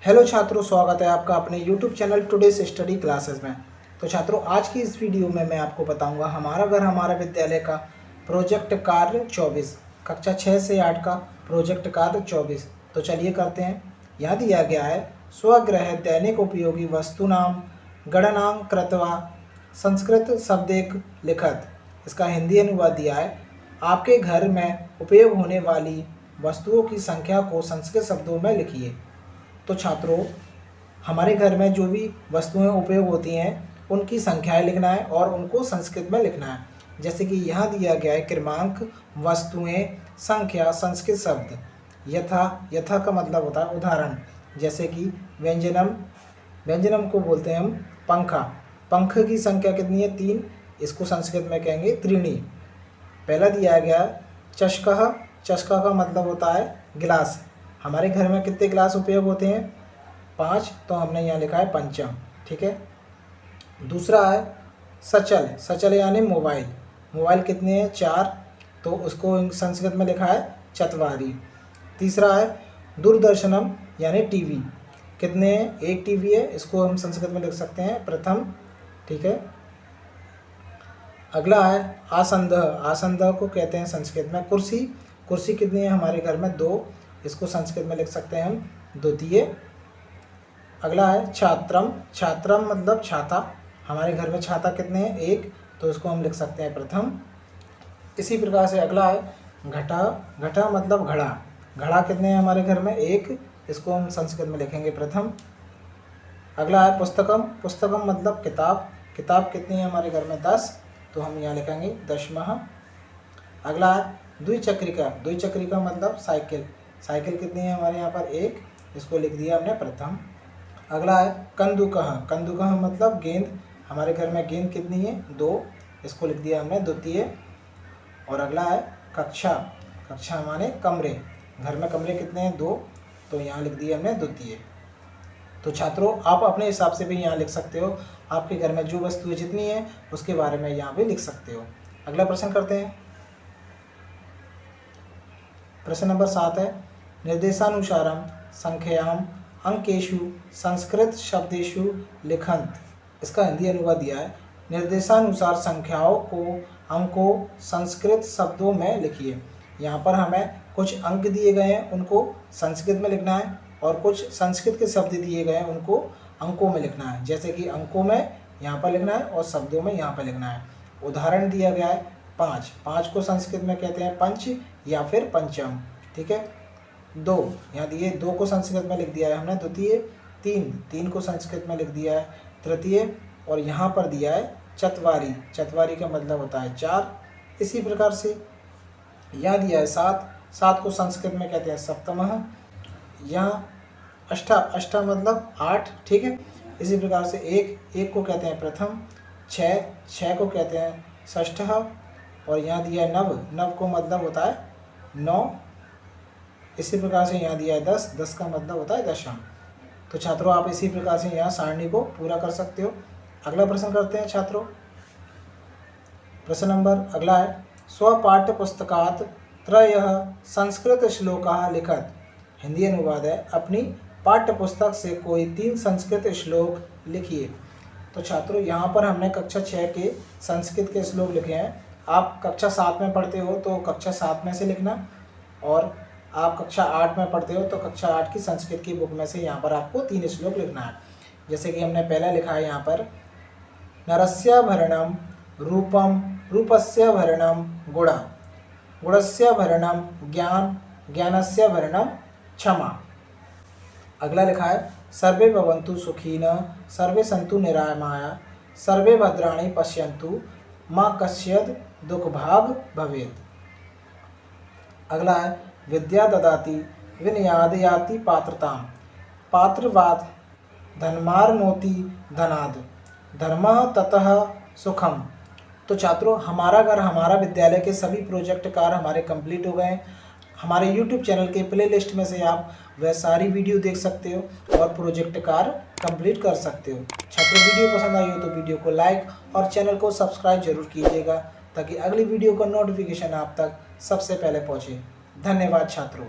Hello छात्रों, स्वागत है आपका अपने YouTube channel today's study classes में। तो छात्रों, आज की इस वीडियो में मैं आपको बताऊंगा हमारा घर हमारा विद्यालय का प्रोजेक्ट कार्य 24, कक्षा 6 से 8 का प्रोजेक्ट कार्य 24। तो चलिए करते हैं। यहाँ दिया गया है स्वगृह दैनिक उपयोगी वस्तुनाम गणनां कृत्वा संस्कृत शब्देक लिखत। इसका हिंदी अनुवाद दिया है, आपके घर में उपयोग होने वाली वस्तुओं की संख्या को संस्कृत शब्दों में लिखिए। तो छात्रों, हमारे घर में जो भी वस्तुएं उपयोग होती हैं उनकी संख्याएं लिखना है और उनको संस्कृत में लिखना है। जैसे कि यहाँ दिया गया है क्रमांक, वस्तुएं, संख्या, संस्कृत शब्द। यथा, यथा का मतलब होता है उदाहरण। जैसे कि व्यंजनम, व्यंजनम को बोलते हैं हम पंखा। पंख की संख्या कितनी है? 3। इसको संस्कृत में कहेंगे त्रीणी। पहला दिया गया चषकः, चषका का मतलब होता है गिलास। हमारे घर में कितने गिलास उपयोग होते हैं? 5, तो हमने यहाँ लिखा है पंचम। ठीक है। दूसरा है सचल, सचल यानी मोबाइल। मोबाइल कितने हैं? 4, तो उसको संस्कृत में लिखा है चत्वारी। तीसरा है दूरदर्शनम यानी टीवी। कितने हैं? 1 टीवी है, इसको हम संस्कृत में लिख सकते हैं प्रथम। ठीक है। अगला है आसंदः, आसंदः को कहते हैं संस्कृत में कुर्सी। कुर्सी कितनी है हमारे घर में? 2, इसको संस्कृत में लिख सकते हैं हम द्वितीय। अगला है छात्रम, छात्रम मतलब छाता। हमारे घर में छाता कितने हैं? 1, तो इसको हम लिख सकते हैं प्रथम। इसी प्रकार से अगला है घटा, घटा मतलब घड़ा। घड़ा कितने हैं हमारे घर में? 1, इसको हम संस्कृत में लिखेंगे प्रथम। अगला है पुस्तकम, पुस्तकम मतलब किताब। किताब कितनी है हमारे घर में? 10, तो हम यहाँ लिखेंगे दशमः। अगला है द्विचक्रिका, द्विचक्रिका मतलब साइकिल। साइकिल कितनी है हमारे यहाँ पर? 1, इसको लिख दिया हमने प्रथम। अगला है कंदुकः, कंदुकः मतलब गेंद। हमारे घर में गेंद कितनी है? 2, इसको लिख दिया हमने द्वितीय। और अगला है कक्षा, कक्षा माने कमरे। घर में कमरे कितने हैं? 2, तो यहाँ लिख दिया हमने द्वितीय। तो छात्रों, आप अपने हिसाब से भी यहाँ लिख सकते हो। आपके घर में जो वस्तुएं जितनी हैं उसके बारे में यहाँ भी लिख सकते हो। अगला प्रश्न करते हैं। प्रश्न नंबर 7 है निर्देशानुसारम संख्यायाम अंकेषु संस्कृत शब्देषु लिखंत। इसका हिंदी अनुवाद दिया है, निर्देशानुसार संख्याओं को अंकों संस्कृत शब्दों में लिखिए। यहाँ पर हमें कुछ अंक दिए गए हैं, उनको संस्कृत में लिखना है, और कुछ संस्कृत के शब्द दिए गए हैं, उनको अंकों में लिखना है। जैसे कि अंकों में यहाँ पर लिखना है और शब्दों में यहाँ पर लिखना है। उदाहरण दिया गया है 5, 5 को संस्कृत में कहते हैं पंच या फिर पंचम। ठीक है। 2, यहाँ दिए 2 को संस्कृत में लिख दिया है हमने द्वितीय। 3, 3 को संस्कृत में लिख दिया है तृतीय। और यहाँ पर दिया है चत्वारी, चत्वारी का मतलब होता है 4। इसी प्रकार से यहाँ दिया है 7, 7 को संस्कृत में कहते हैं सप्तमः। यहाँ अष्टा, अष्टा मतलब 8। ठीक है। इसी प्रकार से 1, 1 को कहते हैं प्रथम। 6, 6 को कहते हैं षष्ठः। और यहाँ दिया है नव, नव को मतलब होता है 9। इसी प्रकार से यहाँ दिया है 10, 10 का मतलब होता है दशम। तो छात्रों, आप इसी प्रकार से यहाँ सारणी को पूरा कर सकते हो। अगला प्रश्न करते हैं छात्रों। प्रश्न नंबर अगला है स्वपाठ्य पुस्तकात् त्रयः संस्कृत श्लोकाः लिखत। हिंदी अनुवाद है, अपनी पाठ्य पुस्तक से कोई 3 संस्कृत श्लोक लिखिए। तो छात्रों, यहाँ पर हमने कक्षा 6 के संस्कृत के श्लोक लिखे हैं। आप कक्षा 7 में पढ़ते हो तो कक्षा 7 में से लिखना, और आप कक्षा 8 में पढ़ते हो तो कक्षा 8 की संस्कृत की बुक में से यहाँ पर आपको 3 श्लोक लिखना है। जैसे कि हमने पहला लिखा है यहाँ पर नरस्य भरणम रूपम, रूपस्य भरणम गुण, गुणस्य भरणम ज्ञान, ज्ञानस्य भरणम क्षमा। अगला लिखा है सर्वे भवन्तु सुखिनः, सर्वे सन्तु निरामया, सर्वे भद्राणि पश्यन्तु, मा कश्चित् दुःखभाग् भवेत्। अगला है विद्या ददाति विनयादयाति पात्रतां, पात्रवाद धनमार्नोति धनाद, धर्मः ततः सुखम। तो छात्रों, हमारा घर हमारा विद्यालय के सभी प्रोजेक्ट कार्य हमारे कंप्लीट हो गए हैं। हमारे YouTube चैनल के प्लेलिस्ट में से आप वह सारी वीडियो देख सकते हो और प्रोजेक्ट कार्य कंप्लीट कर सकते हो। छात्रों, वीडियो पसंद आई हो तो वीडियो को लाइक और चैनल को सब्सक्राइब जरूर कीजिएगा, ताकि अगली वीडियो का नोटिफिकेशन आप तक सबसे पहले पहुँचे। धन्यवाद छात्रों।